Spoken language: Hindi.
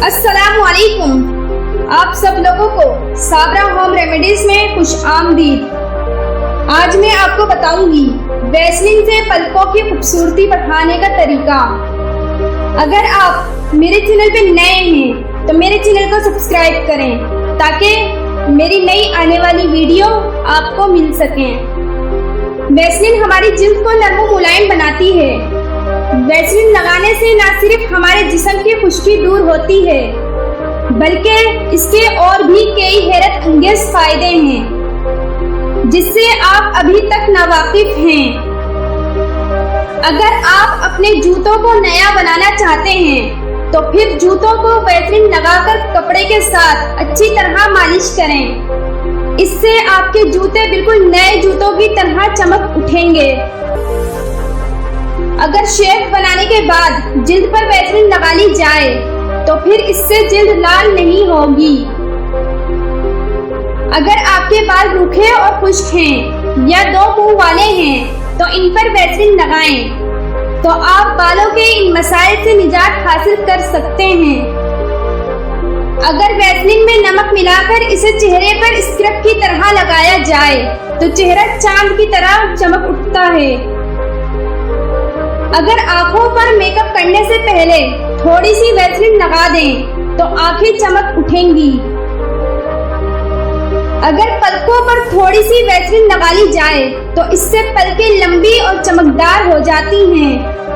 अस्सलामु अलैकुम। आप सब लोगों को साबरा होम रेमेडीज में खुश आमदीद। आज मैं आपको बताऊंगी वैसलीन से पलकों की खूबसूरती बढ़ाने का तरीका। अगर आप मेरे चैनल पे नए हैं तो मेरे चैनल को सब्सक्राइब करें ताकि मेरी नई आने वाली वीडियो आपको मिल सके। वैसलीन हमारी जिल्द को नरम मुलायम बनाती है। वैसलीन लगाने से न सिर्फ हमारे जिस्म की खुश्की दूर होती है बल्कि इसके और भी कई हैरत अंगेज फायदे हैं जिससे आप अभी तक नावाकिफ हैं। अगर आप अपने जूतों को नया बनाना चाहते हैं तो फिर जूतों को वैसलीन लगाकर कपड़े के साथ अच्छी तरह मालिश करें। इससे आपके जूते बिल्कुल नए जूतों की तरह चमक उठेंगे। अगर शेव बनाने के बाद जिल्द पर वैसलीन लगा ली जाए तो फिर इससे जिल्द लाल नहीं होगी। अगर आपके बाल रूखे और खुश्क हैं या दो मुंह वाले हैं तो इन पर वैसलीन लगाएं तो आप बालों के इन मसाइल से निजात हासिल कर सकते हैं। अगर वैसलीन में नमक मिलाकर इसे चेहरे पर स्क्रब की तरह लगाया जाए तो चेहरा चांद की तरह चमक उठता है। अगर आंखों पर मेकअप करने से पहले थोड़ी सी वैसलीन लगा दें तो आंखें चमक उठेंगी। अगर पलकों पर थोड़ी सी वैसलीन लगा ली जाए तो इससे पलकें लंबी और चमकदार हो जाती हैं।